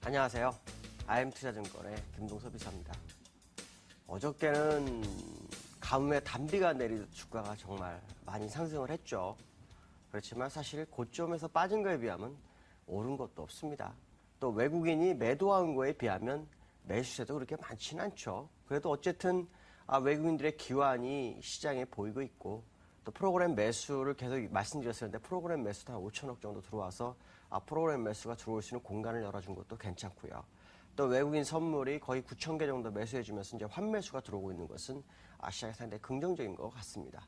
안녕하세요. IM투자증권의 김동섭 이사입니다. 어저께는 가뭄에 단비가 내리듯 주가가 정말 많이 상승을 했죠. 그렇지만 사실 고점에서 빠진 거에 비하면 오른 것도 없습니다. 또 외국인이 매도한 거에 비하면 매수세도 그렇게 많지는 않죠. 그래도 어쨌든 외국인들의 기완이 시장에 보이고 있고, 또 프로그램 매수를 계속 말씀드렸었는데 프로그램 매수도 한 5천억 정도 들어와서 프로그램 매수가 들어올 수 있는 공간을 열어준 것도 괜찮고요. 또 외국인 선물이 거의 9천 개 정도 매수해주면서 이제 환매수가 들어오고 있는 것은 시장에 상당히 긍정적인 것 같습니다.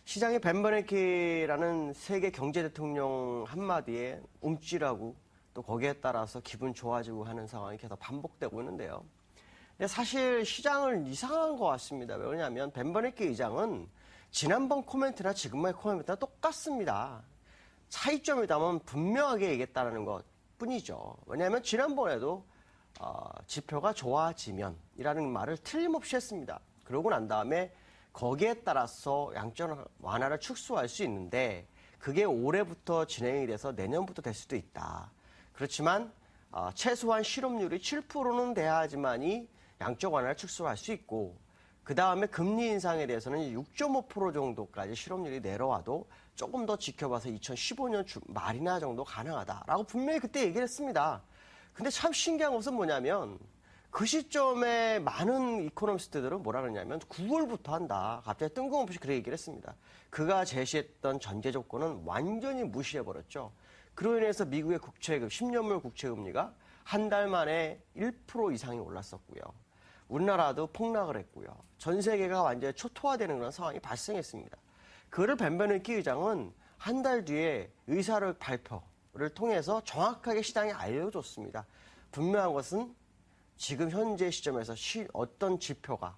시장의 벤 버냉키라는 세계 경제 대통령 한마디에 움찔하고 또 거기에 따라서 기분 좋아지고 하는 상황이 계속 반복되고 있는데요. 근데 사실 시장은 이상한 것 같습니다. 왜냐하면 벤 버냉키 의장은 지난번 코멘트나 지금의 코멘트나 똑같습니다. 차이점이라면 분명하게 얘기했다는 것 뿐이죠. 왜냐하면 지난번에도 지표가 좋아지면이라는 말을 틀림없이 했습니다. 그러고 난 다음에 거기에 따라서 양적 완화를 축소할 수 있는데 그게 올해부터 진행이 돼서 내년부터 될 수도 있다. 그렇지만 최소한 실업률이 7%는 돼야지만이 양적 완화를 축소할 수 있고, 그 다음에 금리 인상에 대해서는 6.5% 정도까지 실업률이 내려와도 조금 더 지켜봐서 2015년 말이나 정도 가능하다라고 분명히 그때 얘기를 했습니다. 근데 참 신기한 것은 뭐냐면 그 시점에 많은 이코노미스트들은 뭐라 그러냐면 9월부터 한다. 갑자기 뜬금없이 그렇게 얘기를 했습니다. 그가 제시했던 전제 조건은 완전히 무시해버렸죠. 그로 인해서 미국의 국채금, 10년물 국채금리가 한 달 만에 1% 이상이 올랐었고요. 우리나라도 폭락을 했고요. 전 세계가 완전히 초토화되는 그런 상황이 발생했습니다. 그를 벤 버냉키 의장은 한 달 뒤에 의사를 발표를 통해서 정확하게 시장에 알려줬습니다. 분명한 것은 지금 현재 시점에서 어떤 지표가,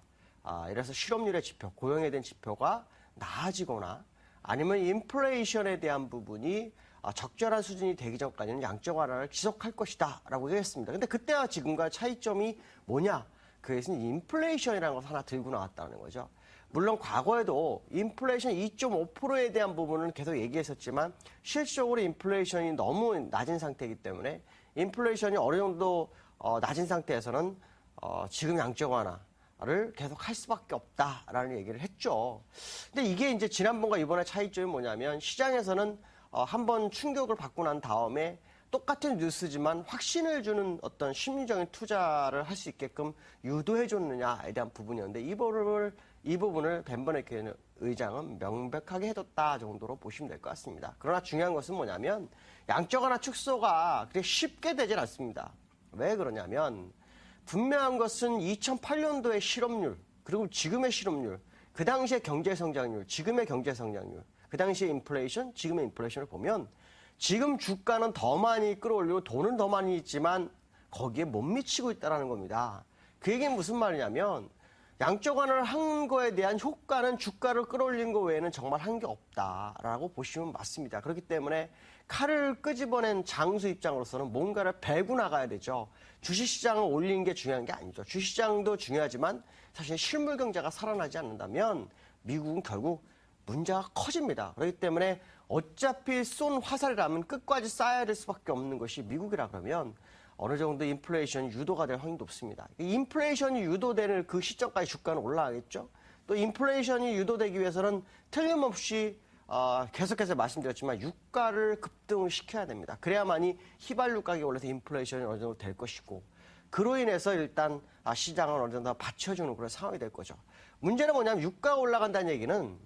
이래서 실업률의 지표, 고용에 대한 지표가 나아지거나 아니면 인플레이션에 대한 부분이 적절한 수준이 되기 전까지는 양적 완화를 지속할 것이다 라고 얘기했습니다. 근데 그때와 지금과 차이점이 뭐냐? 그것은 인플레이션이라는 것을 하나 들고 나왔다는 거죠. 물론 과거에도 인플레이션 2.5%에 대한 부분은 계속 얘기했었지만 실질적으로 인플레이션이 너무 낮은 상태이기 때문에 인플레이션이 어느 정도 낮은 상태에서는 지금 양적 완화를 계속 할 수밖에 없다라는 얘기를 했죠. 근데 이게 이제 지난번과 이번의 차이점이 뭐냐면 시장에서는 한번 충격을 받고 난 다음에 똑같은 뉴스지만 확신을 주는 어떤 심리적인 투자를 할 수 있게끔 유도해 줬느냐에 대한 부분이었는데 이 부분을 벤 버냉키 의장은 명백하게 해줬다 정도로 보시면 될 것 같습니다. 그러나 중요한 것은 뭐냐면 양적 완화 축소가 그렇게 쉽게 되질 않습니다. 왜 그러냐면 분명한 것은 2008년도의 실업률 그리고 지금의 실업률, 그 당시의 경제 성장률, 지금의 경제 성장률, 그 당시의 인플레이션, 지금의 인플레이션을 보면 지금 주가는 더 많이 끌어올리고 돈은 더 많이 있지만 거기에 못 미치고 있다는 겁니다. 그 얘기는 무슨 말이냐면 양적 완화를 한 거에 대한 효과는 주가를 끌어올린 거 외에는 정말 한 게 없다라고 보시면 맞습니다. 그렇기 때문에 칼을 끄집어낸 장수 입장으로서는 뭔가를 베고 나가야 되죠. 주식시장을 올리는 게 중요한 게 아니죠. 주식시장도 중요하지만 사실 실물 경제가 살아나지 않는다면 미국은 결국 문제가 커집니다. 그렇기 때문에 어차피 쏜 화살이라면 끝까지 쏴야 될 수밖에 없는 것이 미국이라 그러면 어느 정도 인플레이션이 유도가 될 확률이 높습니다. 인플레이션이 유도되는 그 시점까지 주가는 올라가겠죠. 또 인플레이션이 유도되기 위해서는 틀림없이 계속해서 말씀드렸지만 유가를 급등을 시켜야 됩니다. 그래야만이 휘발유 가격이 올라서 인플레이션이 어느 정도 될 것이고, 그로 인해서 일단 시장을 어느 정도 받쳐주는 그런 상황이 될 거죠. 문제는 뭐냐면 유가가 올라간다는 얘기는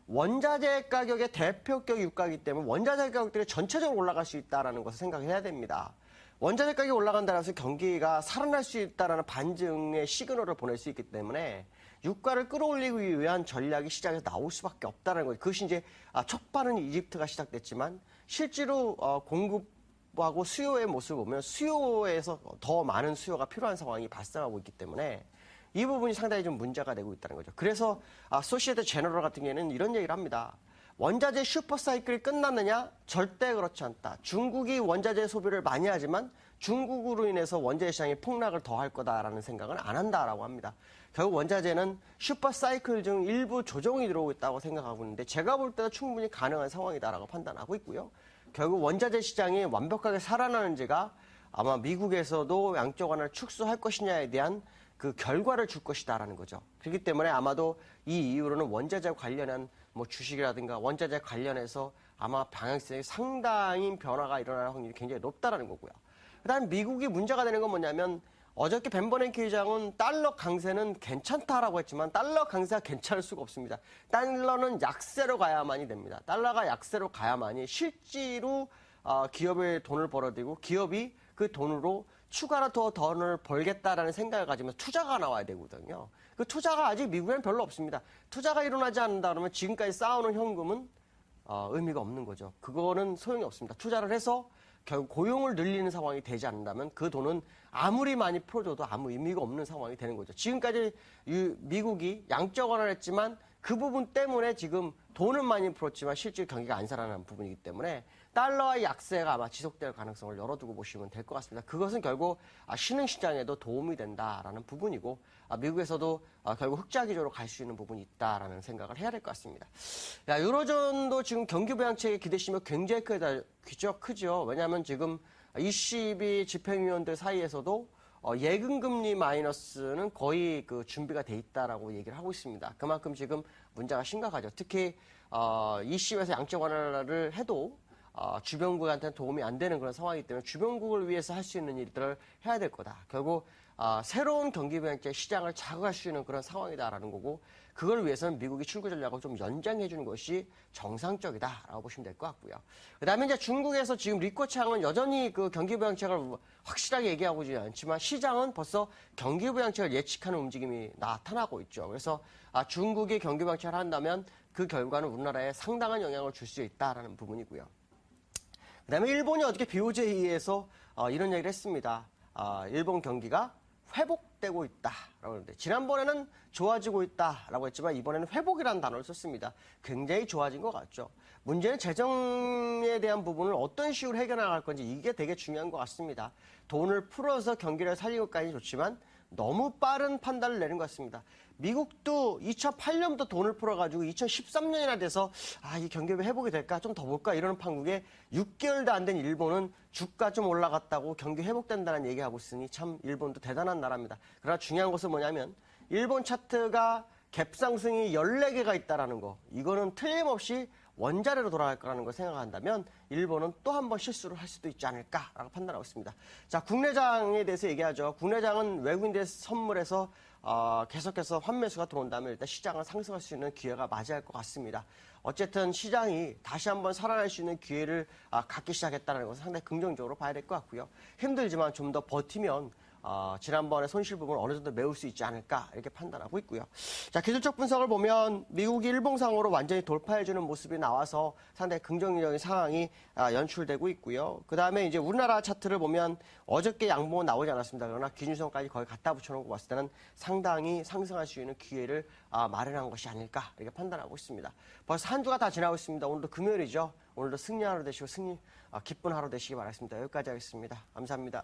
원자재 가격의 대표격 유가이기 때문에 원자재 가격들이 전체적으로 올라갈 수 있다는 것을 생각해야 됩니다. 원자재 가격이 올라간다는 것은 경기가 살아날 수 있다는 반증의 시그널을 보낼 수 있기 때문에 유가를 끌어올리기 위한 전략이 시장에서 나올 수밖에 없다는 거예요. 그것이 이제 촉발은 이집트가 시작됐지만 실제로 공급하고 수요의 모습을 보면 수요에서 더 많은 수요가 필요한 상황이 발생하고 있기 때문에 이 부분이 상당히 좀 문제가 되고 있다는 거죠. 그래서 소시에테 제너럴 같은 경우에는 이런 얘기를 합니다. 원자재 슈퍼사이클이 끝났느냐? 절대 그렇지 않다. 중국이 원자재 소비를 많이 하지만 중국으로 인해서 원자재 시장이 폭락을 더 할 거다라는 생각은 안 한다라고 합니다. 결국 원자재는 슈퍼사이클 중 일부 조정이 들어오고 있다고 생각하고 있는데 제가 볼 때도 충분히 가능한 상황이다라고 판단하고 있고요. 결국 원자재 시장이 완벽하게 살아나는지가 아마 미국에서도 양적 완화를 축소할 것이냐에 대한 그 결과를 줄 것이다라는 거죠. 그렇기 때문에 아마도 이 이후로는 원자재 관련한 뭐 주식이라든가 원자재 관련해서 아마 방향성이 상당히 변화가 일어날 확률이 굉장히 높다라는 거고요. 그다음 미국이 문제가 되는 건 뭐냐면 어저께 벤 버냉키 의장은 달러 강세는 괜찮다라고 했지만 달러 강세가 괜찮을 수가 없습니다. 달러는 약세로 가야만이 됩니다. 달러가 약세로 가야만이 실제로 기업의 돈을 벌어들이고 기업이 그 돈으로 추가로 더 돈을 벌겠다라는 생각을 가지면 투자가 나와야 되거든요. 그 투자가 아직 미국에는 별로 없습니다. 투자가 일어나지 않는다 그러면 지금까지 쌓아오는 현금은 의미가 없는 거죠. 그거는 소용이 없습니다. 투자를 해서 결국 고용을 늘리는 상황이 되지 않는다면 그 돈은 아무리 많이 풀어줘도 아무 의미가 없는 상황이 되는 거죠. 지금까지 미국이 양적 완화를 했지만 그 부분 때문에 지금 돈은 많이 풀었지만 실제 경기가 안 살아나는 부분이기 때문에 달러의 약세가 아마 지속될 가능성을 열어두고 보시면 될 것 같습니다. 그것은 결국 신흥시장에도 도움이 된다라는 부분이고 미국에서도 결국 흑자 기조로 갈 수 있는 부분이 있다라는 생각을 해야 될 것 같습니다. 유로존도 지금 경기 부양책의 기대심이 굉장히 크죠. 왜냐하면 지금 ECB 집행위원들 사이에서도 예금금리 마이너스는 거의 그 준비가 돼 있다라고 얘기를 하고 있습니다. 그만큼 지금 문제가 심각하죠. 특히 ECB에서 양적 완화를 해도 주변국한테는 도움이 안 되는 그런 상황이기 때문에 주변국을 위해서 할 수 있는 일들을 해야 될 거다. 결국 새로운 경기부양제 시장을 자극할 수 있는 그런 상황이다라는 거고 그걸 위해서는 미국이 출구 전략을 좀 연장해 주는 것이 정상적이다라고 보시면 될 것 같고요. 그다음에 이제 중국에서 지금 리커창은 여전히 그 경기부양책을 확실하게 얘기하고 있지 않지만 시장은 벌써 경기부양책을 예측하는 움직임이 나타나고 있죠. 그래서 중국이 경기부양책을 한다면 그 결과는 우리나라에 상당한 영향을 줄 수 있다라는 부분이고요. 그다음에 일본이 어저께 BOJ에서 이런 얘기를 했습니다. 일본 경기가 회복되고 있다라고 하는데 지난번에는 좋아지고 있다라고 했지만 이번에는 회복이라는 단어를 썼습니다. 굉장히 좋아진 것 같죠. 문제는 재정에 대한 부분을 어떤 식으로 해결나갈 건지 이게 되게 중요한 것 같습니다. 돈을 풀어서 경기를 살리는 것까지 좋지만 너무 빠른 판단을 내는 것 같습니다. 미국도 2008년부터 돈을 풀어가지고 2013년이나 돼서 이 경기가 회복이 될까 좀 더 볼까 이러는 판국에 6개월도 안 된 일본은 주가 좀 올라갔다고 경기 회복된다는 얘기하고 있으니 참 일본도 대단한 나라입니다. 그러나 중요한 것은 뭐냐면 일본 차트가 갭상승이 14개가 있다는 거 이거는 틀림없이 원자래로 돌아갈 거라는 걸 생각한다면 일본은 또 한 번 실수를 할 수도 있지 않을까라고 판단하고 있습니다. 자, 국내장에 대해서 얘기하죠. 국내장은 외국인들 선물에서 계속해서 환매수가 들어온다면 일단 시장을 상승할 수 있는 기회가 맞이할 것 같습니다. 어쨌든 시장이 다시 한번 살아날 수 있는 기회를 갖기 시작했다는 것은 상당히 긍정적으로 봐야 될 것 같고요. 힘들지만 좀 더 버티면 지난번에 손실 부분을 어느 정도 메울 수 있지 않을까 이렇게 판단하고 있고요. 자, 기술적 분석을 보면 미국이 일봉상으로 완전히 돌파해주는 모습이 나와서 상당히 긍정적인 상황이 연출되고 있고요. 그 다음에 이제 우리나라 차트를 보면 어저께 양봉은 나오지 않았습니다. 그러나 기준선까지 거의 갖다 붙여놓고 봤을 때는 상당히 상승할 수 있는 기회를 마련한 것이 아닐까 이렇게 판단하고 있습니다. 벌써 한 주가 다 지나고 있습니다. 오늘도 금요일이죠. 오늘도 승리하루 되시고 기쁜 하루 되시기 바라겠습니다. 여기까지 하겠습니다. 감사합니다.